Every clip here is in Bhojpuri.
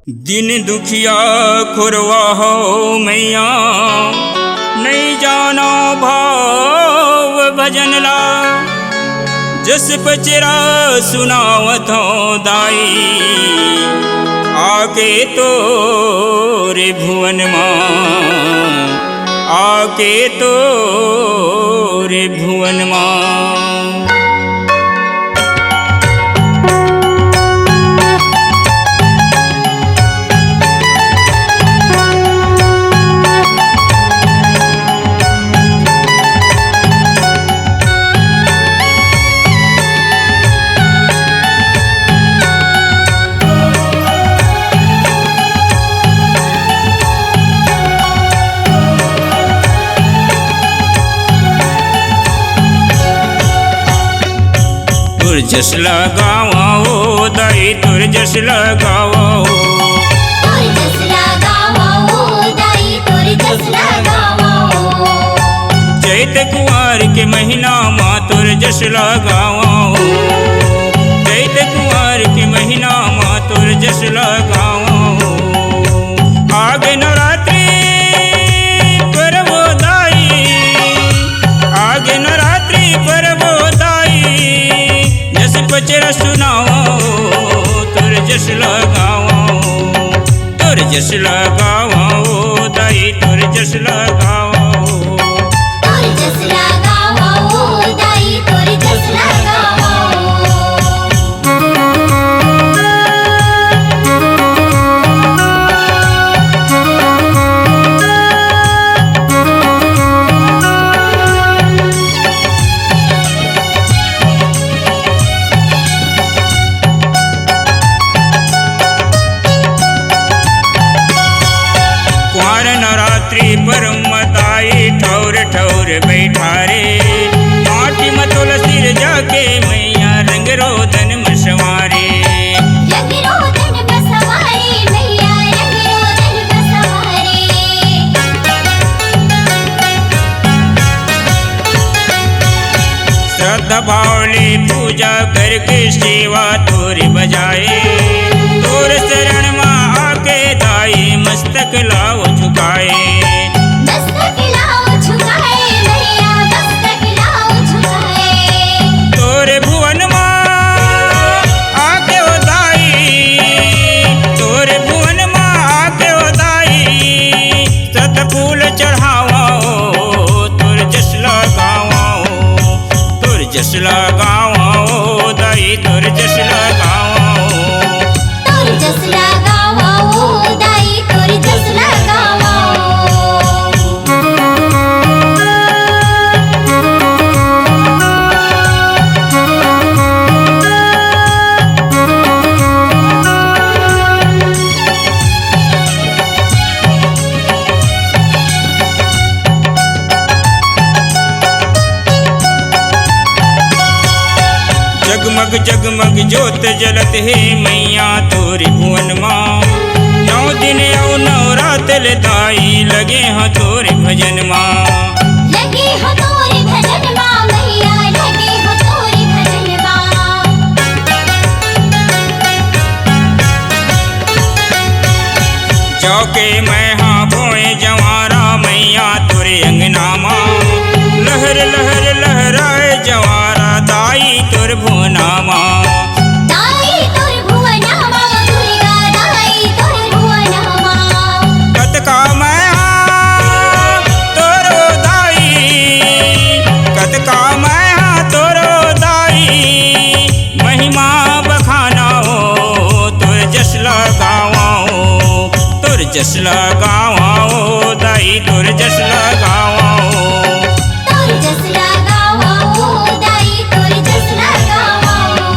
दिन दुखिया खुरवा हो मैया, नहीं जाना भाव भजन ला। जस पचरा सुनावत हो दाई, आके तो रे भुवन माँ, आके तो रे भुवन माँ। तुरजस लगावा हो दाई, तुरजस लगावा हो, तुरजस लगावा हो दाई, तुरजस लगावा हो। चैत कुंवर के महीना माँ तुरजस लगावा हो, चैत कुंवर के महीना माँ तुरजस लगावा हो। आगे नवरात्रि परवो दाई, आगे नवरात्रि परवो दाई। जस पचरा सुनाओ तुरजस लगाओ, तुरजस लगाओ दाई, तुरजस लगाओ, तुरजस लगावा हो दाई, तुरजस लगावा हो। नवरात्रि परमताई ठौर ठौर बैठा रे। माटी में तुलसी जाके मैया रंग रोदन में सवारे, रंग रोदन में सवारे मैया, रंग रोदन में सवारे। श्रद्धा भावले पूजा करके सेवा तोर बजाए। तोर शरण में आके दाई मस्तक लाओ झुकाए, मस्तक लाओ झुकाए मैया, मस्तक लाओ झुकाए। तोरे भुवन माँ आके ओ दाई, तोरे भुवन माँ आके ओ दाई। सत फूल चढ़ाओ तुरजस लगाओ, तुरजस लगाओ दाई, तुरजस लगाओ, तुरजस लगावा हो दाई, तुरजस लगावा हो। जगमग जगमग ज्योत जलत है मैया तोरी भुवन माँ। 9 दिन औ 9 रात ले दाई लगे हाँ तोरे भजन माँ, लगे हो तोरे भजन माँ मैया, लगे हो तोरे भजन माँ। चौके मैं हाँ भोए जवारा मैया तोरे अंगना माँ। लहर लहर लहराए जवारा दाई तोर भुवना माँ, दाई तोर भुवना माँ, दुर्गा दाई तोर भुवना माँ। कतका मैं हाँ तोरो दाई, कतका मैं हाँ तोरो दाई। महिमा बखाना हो तुरजस लगाओ, तुरजस लगाओ दाई, तुरजस लगाओ, तुरजस लगावा हो दाई, तुरजस लगावा हो।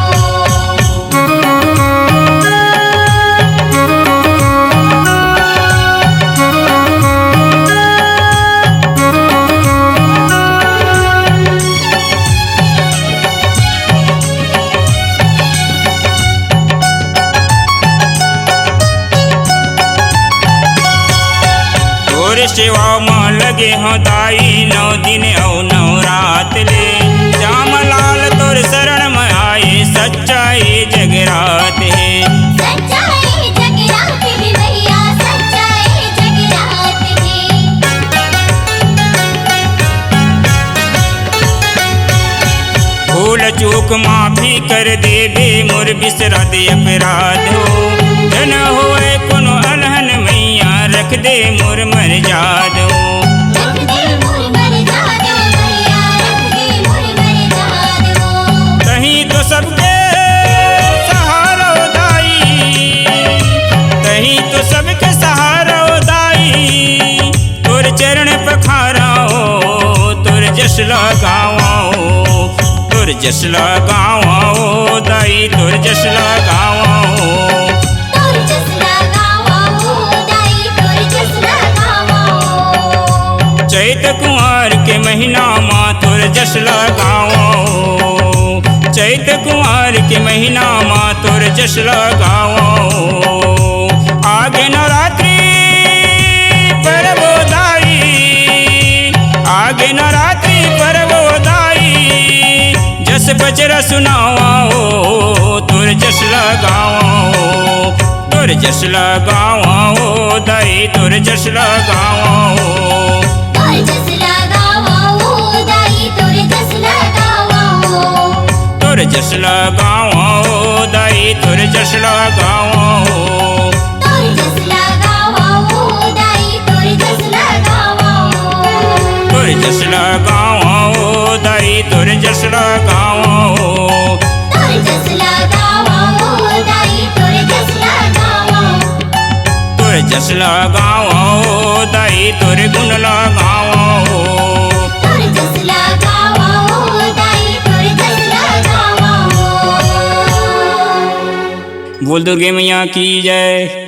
तोर सेवा माँ लगे हाँ दाई 9 दिन औ 9 रात ले। श्याम लाल तोर शरण में आए सच्चाई जगरात है, सच्चाई जगरात है। भूल चूक माफी कर देवे मोर बिसरा दे अपराध हो जन होए कोनो अलहन मैया रख दे मोर मर्याद हो रख दे मोर मर्याद मैया रख दे मोर मर्याद कहीं तो सबके सहारा दाई कहीं तो सबके सहारा दाई तोर चरण पखारा हो तोर जस लगावा हो तोर जस लगावा हो दाई तोर जस लगावा हो तोर जस लगावा हो दाई तोर जस लगावा हो चैत कुंवर के महीना माँ तोर जस लगावा हो चैत कुंवर के महीना माँ तोर जस लगावा हो आगे नवरात्रि परबो दाई आगे नवरात्रि परबो दाई जस बजरा सुनावा हो तोर जस लगावा हो तोर जस लगावा हो दाई तोर जस लगावा हो तोर जस लगावा हो दाई तोर जस लगावा हो तोर जस लगावा हो दाई तोर जस लगावा हो तोर जस लगावा हो दाई तोर जस लगावा हो तोर जस लगावा हो दाई तोर जस लगावा हो तोर जस लगावा हो दाई तोर जस लगावा हो तोर जस लगावा हो दाई तोर गुण लगावा हो तोर जस लगावा हो दाई तोर जस लगावा हो बोल दुर्गे मैया की जय।